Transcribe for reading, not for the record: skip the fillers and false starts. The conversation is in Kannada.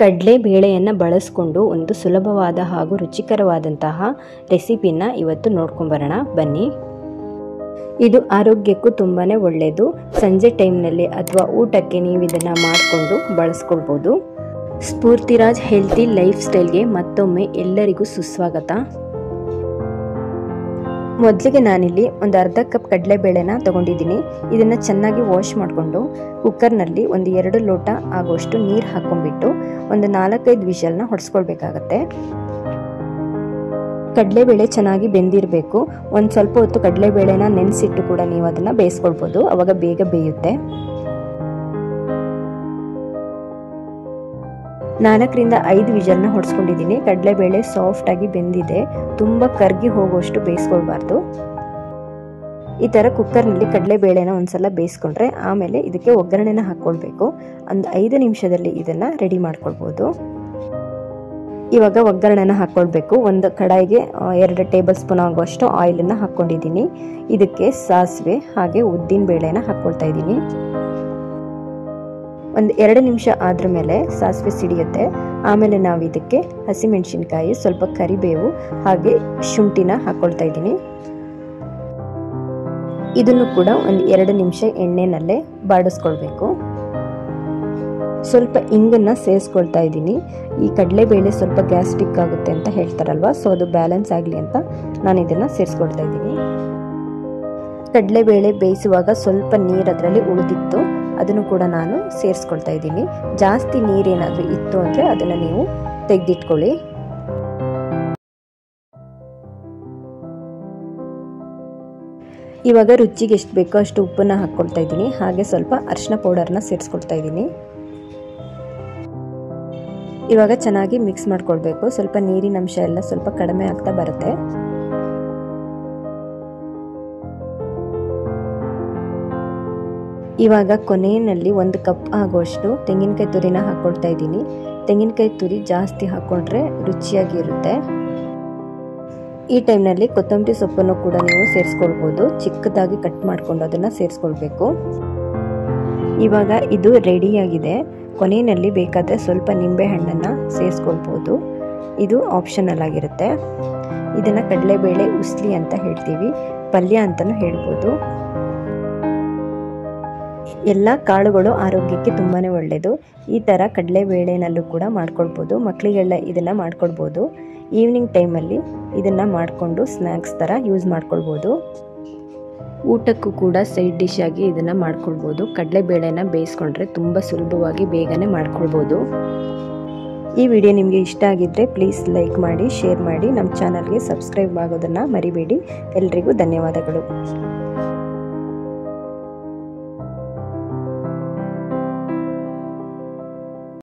ಕಡಲೆ ಬೇಳೆಯನ್ನು ಬಳಸಿಕೊಂಡು ಒಂದು ಸುಲಭವಾದ ಹಾಗೂ ರುಚಿಕರವಾದಂತಹ ರೆಸಿಪಿನ ಇವತ್ತು ನೋಡ್ಕೊಂಬರೋಣ ಬನ್ನಿ. ಇದು ಆರೋಗ್ಯಕ್ಕೂ ತುಂಬಾ ಒಳ್ಳೆಯದು. ಸಂಜೆ ಟೈಮ್ನಲ್ಲಿ ಅಥವಾ ಊಟಕ್ಕೆ ನೀವು ಇದನ್ನು ಮಾಡಿಕೊಂಡು ಬಳಸ್ಕೊಳ್ಬೋದು. ಸ್ಫೂರ್ತಿರಾಜ್ ಹೆಲ್ತಿ ಲೈಫ್ ಸ್ಟೈಲ್ಗೆ ಮತ್ತೊಮ್ಮೆ ಎಲ್ಲರಿಗೂ ಸುಸ್ವಾಗತ. ಮೊದಲಿಗೆ ನಾನಿಲ್ಲಿ ಒಂದು ಅರ್ಧ ಕಪ್ ಕಡಲೆಬೇಳೆನ ತೊಗೊಂಡಿದ್ದೀನಿ. ಇದನ್ನು ಚೆನ್ನಾಗಿ ವಾಶ್ ಮಾಡಿಕೊಂಡು ಕುಕ್ಕರ್ನಲ್ಲಿ ಒಂದು 2 ಲೋಟ ಆಗೋಷ್ಟು ನೀರು ಹಾಕ್ಕೊಂಡ್ಬಿಟ್ಟು ಒಂದು 4-5 ವಿಷಲ್ನ ಹೊಡೆಸ್ಕೊಳ್ಬೇಕಾಗತ್ತೆ. ಕಡಲೆಬೇಳೆ ಚೆನ್ನಾಗಿ ಬೆಂದಿರಬೇಕು. ಒಂದು ಸ್ವಲ್ಪ ಹೊತ್ತು ಕಡಲೆಬೇಳೆನ ನೆನೆಸಿಟ್ಟು ಕೂಡ ನೀವು ಅದನ್ನು ಬೇಯಿಸ್ಕೊಳ್ಬೋದು, ಆವಾಗ ಬೇಗ ಬೇಯುತ್ತೆ. 4-5 ವಿಷಲ್ನ ಹೊಡೆಸ್ಕೊಂಡಿದ್ದೀನಿ. ಕಡಲೆಬೇಳೆ ಸಾಫ್ಟಾಗಿ ಬೆಂದಿದೆ, ತುಂಬ ಕರ್ಗಿ ಹೋಗುವಷ್ಟು ಬೇಯಿಸ್ಕೊಳ್ಬಾರ್ದು. ಈ ಥರ ಕುಕ್ಕರ್ನಲ್ಲಿ ಕಡಲೆಬೇಳೆನ ಒಂದ್ಸಲ ಬೇಯಿಸ್ಕೊಂಡ್ರೆ ಆಮೇಲೆ ಇದಕ್ಕೆ ಒಗ್ಗರಣೆನ ಹಾಕ್ಕೊಳ್ಬೇಕು. ಒಂದು 5 ನಿಮಿಷದಲ್ಲಿ ಇದನ್ನು ರೆಡಿ ಮಾಡ್ಕೊಳ್ಬೋದು. ಇವಾಗ ಒಗ್ಗರಣೆನ ಹಾಕ್ಕೊಳ್ಬೇಕು. ಒಂದು ಕಡಾಯಿಗೆ 2 ಟೇಬಲ್ ಸ್ಪೂನ್ ಆಗುವಷ್ಟು ಆಯಿಲನ್ನು ಹಾಕ್ಕೊಂಡಿದ್ದೀನಿ. ಇದಕ್ಕೆ ಸಾಸಿವೆ ಹಾಗೆ ಉದ್ದಿನ ಬೇಳೆನ ಹಾಕ್ಕೊಳ್ತಾ ಇದ್ದೀನಿ. ಒಂದು 2 ನಿಮಿಷ ಆದ್ರ ಮೇಲೆ ಸಾಸಿವೆ ಸಿಡಿಯುತ್ತೆ. ಆಮೇಲೆ ನಾವು ಇದಕ್ಕೆ ಹಸಿಮೆಣಸಿನ್ಕಾಯಿ, ಸ್ವಲ್ಪ ಕರಿಬೇವು ಹಾಗೆ ಶುಂಠಿನ ಹಾಕ್ಕೊಳ್ತಾ ಇದ್ದೀನಿ. ಇದನ್ನು ಕೂಡ ಒಂದು 2 ನಿಮಿಷ ಎಣ್ಣೆನಲ್ಲೇ ಬಾಡಿಸ್ಕೊಳ್ಬೇಕು. ಸ್ವಲ್ಪ ಇಂಗನ್ನು ಸೇರಿಸ್ಕೊಳ್ತಾ ಇದ್ದೀನಿ. ಈ ಕಡಲೆಬೇಳೆ ಸ್ವಲ್ಪ ಗ್ಯಾಸ್ಟ್ರಿಕ್ ಆಗುತ್ತೆ ಅಂತ ಹೇಳ್ತಾರಲ್ವ, ಸೊ ಅದು ಬ್ಯಾಲೆನ್ಸ್ ಆಗಲಿ ಅಂತ ನಾನು ಇದನ್ನು ಸೇರಿಸ್ಕೊಳ್ತಾ ಇದ್ದೀನಿ. ಕಡಲೆಬೇಳೆ ಬೇಯಿಸುವಾಗ ಸ್ವಲ್ಪ ನೀರು ಅದರಲ್ಲಿ ಉಳಿದಿತ್ತು, ಅದನ್ನು ಕೂಡ ನಾನು ಸೇರಿಸ್ಕೊಳ್ತಾ ಇದ್ದೀನಿ. ಜಾಸ್ತಿ ನೀರೇನಾದರೂ ಇತ್ತು ಅಂದರೆ ಅದನ್ನು ನೀವು ತೆಗೆದಿಟ್ಕೊಳ್ಳಿ. ಇವಾಗ ರುಚಿಗೆ ಎಷ್ಟು ಬೇಕೋ ಅಷ್ಟು ಉಪ್ಪನ್ನು ಹಾಕ್ಕೊಳ್ತಾ ಇದ್ದೀನಿ. ಹಾಗೆ ಸ್ವಲ್ಪ ಅರಿಶಿನ ಪೌಡರ್ನ ಸೇರಿಸ್ಕೊಳ್ತಾ ಇದ್ದೀನಿ. ಇವಾಗ ಚೆನ್ನಾಗಿ ಮಿಕ್ಸ್ ಮಾಡ್ಕೊಳ್ಬೇಕು. ಸ್ವಲ್ಪ ನೀರಿನ ಅಂಶ ಎಲ್ಲ ಸ್ವಲ್ಪ ಕಡಿಮೆ ಆಗ್ತಾ ಬರುತ್ತೆ. ಇವಾಗ ಕೊನೆಯಲ್ಲಿ 1 ಕಪ್ ಆಗುವಷ್ಟು ತೆಂಗಿನಕಾಯಿ ತುರಿನ ಹಾಕ್ಕೊಳ್ತಾ ಇದ್ದೀನಿ. ತೆಂಗಿನಕಾಯಿ ತುರಿ ಜಾಸ್ತಿ ಹಾಕ್ಕೊಂಡ್ರೆ ರುಚಿಯಾಗಿರುತ್ತೆ. ಈ ಟೈಮ್ನಲ್ಲಿ ಕೊತ್ತಂಬರಿ ಸೊಪ್ಪನ್ನು ಕೂಡ ನೀವು ಸೇರಿಸ್ಕೊಳ್ಬೋದು. ಚಿಕ್ಕದಾಗಿ ಕಟ್ ಮಾಡಿಕೊಂಡು ಅದನ್ನು ಸೇರಿಸ್ಕೊಳ್ಬೇಕು. ಇವಾಗ ಇದು ರೆಡಿಯಾಗಿದೆ. ಕೊನೆಯಲ್ಲಿ ಬೇಕಾದರೆ ಸ್ವಲ್ಪ ನಿಂಬೆ ಹಣ್ಣನ್ನು ಸೇರಿಸ್ಕೊಳ್ಬೋದು. ಇದು ಆಪ್ಷನಲ್ ಆಗಿರುತ್ತೆ. ಇದನ್ನು ಕಡಲೆಬೇಳೆ ಉಸ್ಲಿ ಅಂತ ಹೇಳ್ತೀವಿ, ಪಲ್ಯ ಅಂತಲೂ ಹೇಳ್ಬೋದು. ಎಲ್ಲ ಕಾಳುಗಳು ಆರೋಗ್ಯಕ್ಕೆ ತುಂಬಾ ಒಳ್ಳೆಯದು. ಈ ಥರ ಕಡಲೆಬೇಳೆನಲ್ಲೂ ಕೂಡ ಮಾಡ್ಕೊಳ್ಬೋದು. ಮಕ್ಕಳಿಗೆಲ್ಲ ಇದನ್ನು ಮಾಡ್ಕೊಳ್ಬೋದು. ಈವ್ನಿಂಗ್ ಟೈಮಲ್ಲಿ ಇದನ್ನು ಮಾಡಿಕೊಂಡು ಸ್ನ್ಯಾಕ್ಸ್ ಥರ ಯೂಸ್ ಮಾಡ್ಕೊಳ್ಬೋದು. ಊಟಕ್ಕೂ ಕೂಡ ಸೈಡ್ ಡಿಶ್ ಆಗಿ ಇದನ್ನು ಮಾಡ್ಕೊಳ್ಬೋದು. ಕಡಲೆಬೇಳೆನ ಬೇಯಿಸ್ಕೊಂಡ್ರೆ ತುಂಬ ಸುಲಭವಾಗಿ ಬೇಗನೆ ಮಾಡ್ಕೊಳ್ಬೋದು. ಈ ವಿಡಿಯೋ ನಿಮಗೆ ಇಷ್ಟ ಆಗಿದ್ದರೆ ಪ್ಲೀಸ್ ಲೈಕ್ ಮಾಡಿ, ಶೇರ್ ಮಾಡಿ, ನಮ್ಮ ಚಾನಲ್ಗೆ ಸಬ್ಸ್ಕ್ರೈಬ್ ಆಗೋದನ್ನು ಮರಿಬೇಡಿ. ಎಲ್ರಿಗೂ ಧನ್ಯವಾದಗಳು.